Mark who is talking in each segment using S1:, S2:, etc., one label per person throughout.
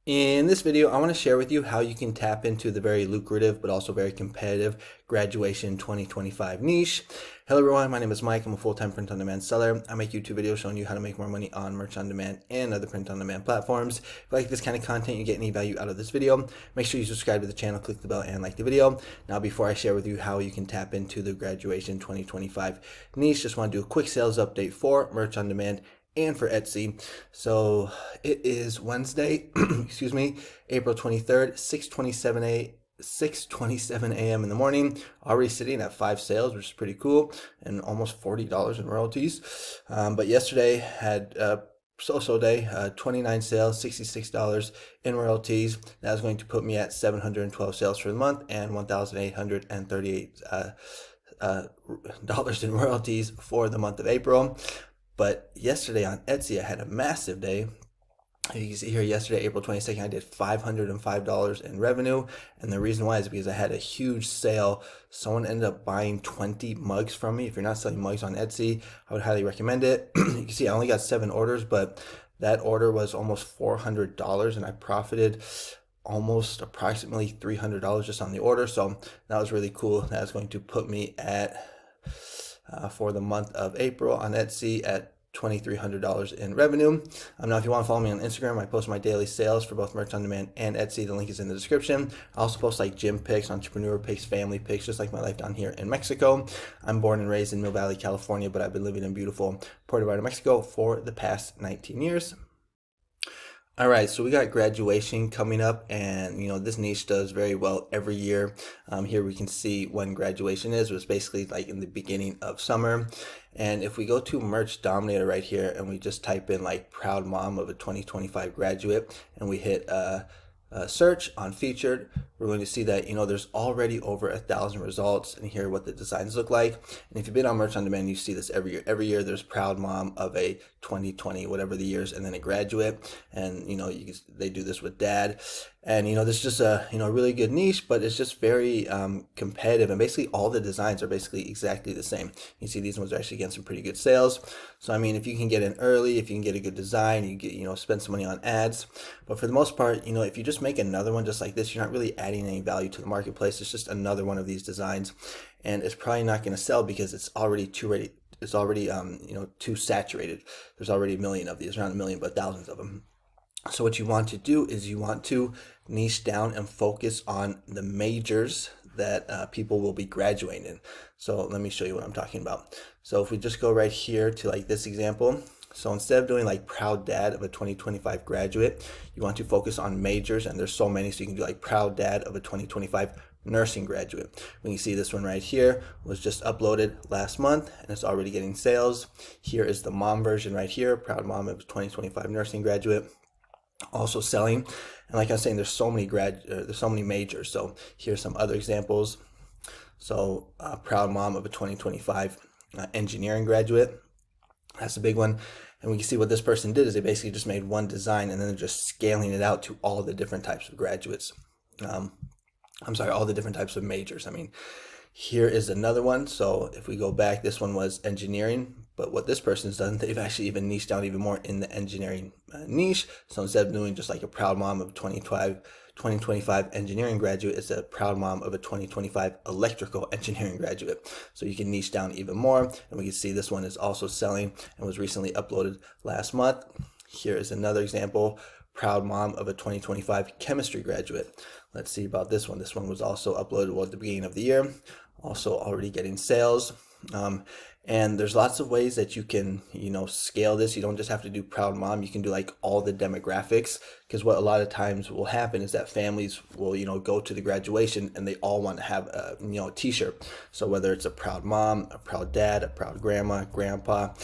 S1: In this video, I want to share with you how you can tap into the very lucrative but also very competitive graduation 2025 niche. Hello everyone, my name is Mike. I'm a full-time print-on-demand seller. I make YouTube videos showing you how to make more money on merch-on-demand and other print-on-demand platforms. If you like this kind of content, you get any value out of this video, make sure you subscribe to the channel, click the bell, and like the video. Now, before I share with you how you can tap into the graduation 2025 niche, just want to do a quick sales update for merch-on-demand and for Etsy. So it is Wednesday, excuse me, April 23rd, 6:27 a.m. in the morning. Already sitting at 5 sales, which is pretty cool, and almost $40 in royalties. But yesterday had so-so day, 29 sales, $66 in royalties. That is going to put me at 712 sales for the month and 1,838 dollars in royalties for the month of April. But yesterday on Etsy, I had a massive day. You can see here yesterday, April 22nd, I did $505 in revenue. And the reason why is because I had a huge sale. Someone ended up buying 20 mugs from me. If you're not selling mugs on Etsy, I would highly recommend it. You can see I only got 7 orders, but that order was almost $400 and I profited almost approximately $300 just on the order. So that was really cool. That is going to put me at for the month of April on Etsy at $2,300 in revenue. Now, if you want to follow me on Instagram, I post my daily sales for both Merch on Demand and Etsy. The link is in the description. I also post like gym pics, entrepreneur pics, family pics, just like my life down here in Mexico. I'm born and raised in Mill Valley, California, but I've been living in beautiful Puerto Vallarta, Mexico for the past 19 years. All right, so we got graduation coming up, and this niche does very well every year. Here we can see when graduation is. It was basically like in the beginning of summer. And if we go to Merch Dominator right here and we just type in like proud mom of a 2025 graduate and we hit search on featured, we're going to see that there's already over 1,000 results, and here what the designs look like. And if you've been on Merch on Demand, you see this every year. Every year there's proud mom of a 2020 whatever the years, and then a graduate, and they do this with dad. And this is just a really good niche, but it's just very competitive, and basically all the designs are basically exactly the same. You see these ones are actually getting some pretty good sales. So I mean, if you can get in early, if you can get a good design, you get spend some money on ads. But for the most part, if you just make another one just like this, you're not really adding any value to the marketplace. It's just another one of these designs, and it's probably not going to sell because it's already too saturated. There's already a million of these, not a million, but thousands of them. So what you want to do is you want to niche down and focus on the majors that people will be graduating in. So let me show you what I'm talking about. So if we just go right here to like this example. So instead of doing like proud dad of a 2025 graduate, you want to focus on majors, and there's so many, so you can do like proud dad of a 2025 nursing graduate. When you see this one right here was just uploaded last month and it's already getting sales. Here is the mom version right here, proud mom of a 2025 nursing graduate, also selling. And like I was saying, there's so many majors. So here's some other examples. So proud mom of a 2025 engineering graduate. That's a big one. And we can see what this person did is they basically just made one design and then they're just scaling it out to all the different types of graduates. All the different types of majors. I mean, here is another one. So if we go back, this one was engineering, but what this person's done, they've actually even niched down even more in the engineering niche. So instead of doing just like a proud mom of 2025 engineering graduate, it's a proud mom of a 2025 electrical engineering graduate. So you can niche down even more, and we can see this one is also selling and was recently uploaded last month. Here is another example, proud mom of a 2025 chemistry graduate. Let's see about this one. This one was also uploaded at the beginning of the year, also already getting sales. And there's lots of ways that you can, scale this. You don't just have to do proud mom. You can do like all the demographics, because what a lot of times will happen is that families will, go to the graduation and they all want to have a t-shirt. So whether it's a proud mom, a proud dad, a proud grandma, grandpa,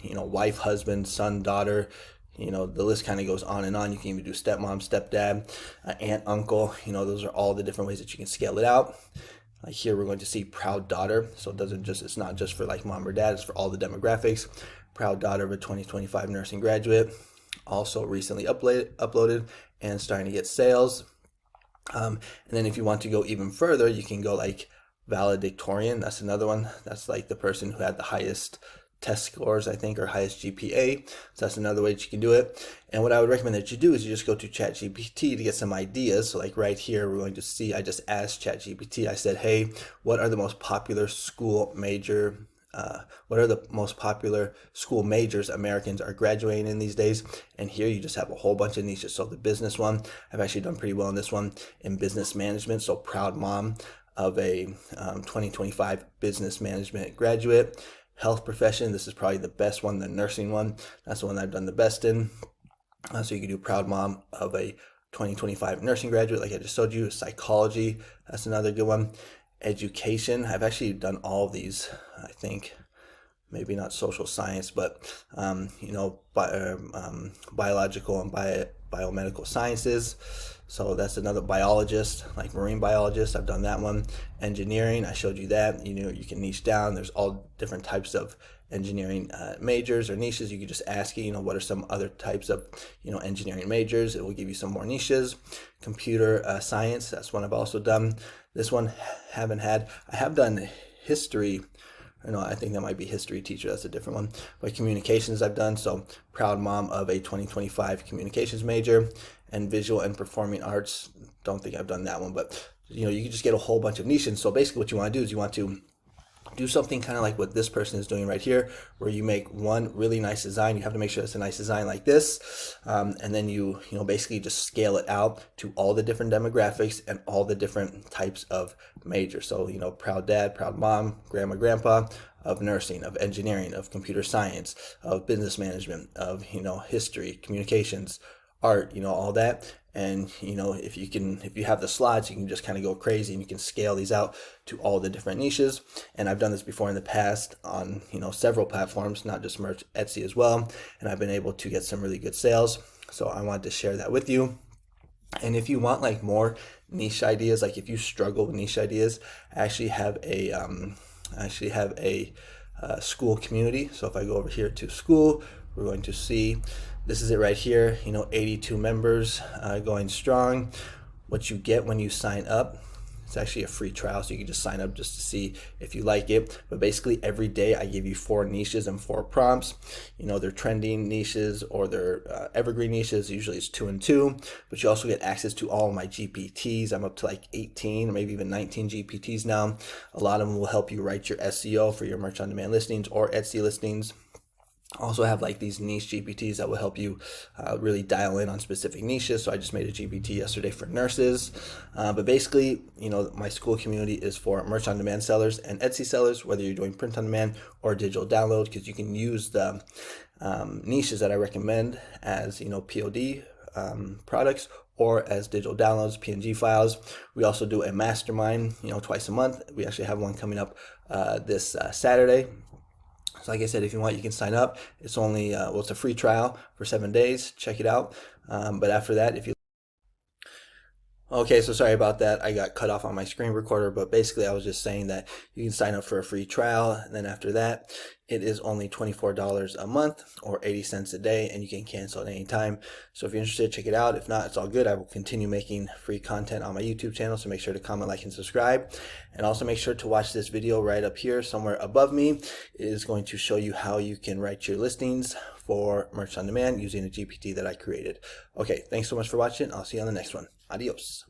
S1: wife, husband, son, daughter, the list kind of goes on and on. You can even do stepmom, stepdad, aunt, uncle. Those are all the different ways that you can scale it out. Like here, we're going to see proud daughter. So it's not just for like mom or dad, it's for all the demographics. Proud daughter of a 2025 nursing graduate, also recently uploaded and starting to get sales. And then if you want to go even further, you can go like valedictorian. That's another one. That's like the person who had the highest test scores, I think, or highest GPA. So that's another way that you can do it. And what I would recommend that you do is you just go to ChatGPT to get some ideas. So like right here, we're going to see, I just asked ChatGPT, I said, hey, what are the most popular school majors Americans are graduating in these days? And here you just have a whole bunch of niches. So the business one, I've actually done pretty well in this one, in business management. So proud mom of a 2025 business management graduate. Health profession, this is probably the best one. The nursing one, that's the one I've done the best in. So you can do proud mom of a 2025 nursing graduate, like I just showed you. Psychology, that's another good one. Education, I've actually done all of these, I think. Maybe not social science, but biological and biomedical sciences. So that's another. Biologist, like marine biologist, I've done that one. Engineering, I showed you that. You can niche down. There's all different types of engineering majors or niches. You can just ask it, what are some other types of engineering majors. It will give you some more niches. Computer science, that's one I've also done. This one I have done history. I think that might be history teacher. That's a different one. But communications I've done. So proud mom of a 2025 communications major. And visual and performing arts. Don't think I've done that one. But you can just get a whole bunch of niches. So basically what you want to do is you want to do something kind of like what this person is doing right here, where you make one really nice design. You have to make sure it's a nice design like this, and then you basically just scale it out to all the different demographics and all the different types of majors. So proud dad, proud mom, grandma, grandpa, of nursing, of engineering, of computer science, of business management, of history, communications, art, all that. And if you have the slots, you can just kind of go crazy, and you can scale these out to all the different niches. And I've done this before in the past on several platforms, not just merch, Etsy as well, and I've been able to get some really good sales. So I wanted to share that with you. And if you want like more niche ideas, like if you struggle with niche ideas, I actually have a SKOOL community. So if I go over here to SKOOL, we're going to see, this is it right here, 82 members, going strong. What you get when you sign up, it's actually a free trial, so you can just sign up just to see if you like it. But basically every day I give you 4 niches and 4 prompts. They're trending niches or they're evergreen niches. Usually it's 2 and 2, but you also get access to all of my GPTs. I'm up to like 18 or maybe even 19 GPTs now. A lot of them will help you write your SEO for your merch on demand listings or Etsy listings. Also have like these niche GPTs that will help you really dial in on specific niches. So I just made a GPT yesterday for nurses. But basically, my SKOOL community is for merch on demand sellers and Etsy sellers, whether you're doing print on demand or digital download, because you can use the niches that I recommend as POD products or as digital downloads, PNG files. We also do a mastermind, twice a month. We actually have one coming up this Saturday. So like I said, if you want, you can sign up. It's only, it's a free trial for 7 days. Check it out. But after that, okay, so sorry about that. I got cut off on my screen recorder, but basically I was just saying that you can sign up for a free trial. And then after that, it is only $24 a month or 80 cents a day, and you can cancel at any time. So if you're interested, check it out. If not, it's all good. I will continue making free content on my YouTube channel. So make sure to comment, like, and subscribe. And also make sure to watch this video right up here somewhere above me. It is going to show you how you can write your listings for merch on demand using a GPT that I created. Okay, thanks so much for watching. I'll see you on the next one. Adios.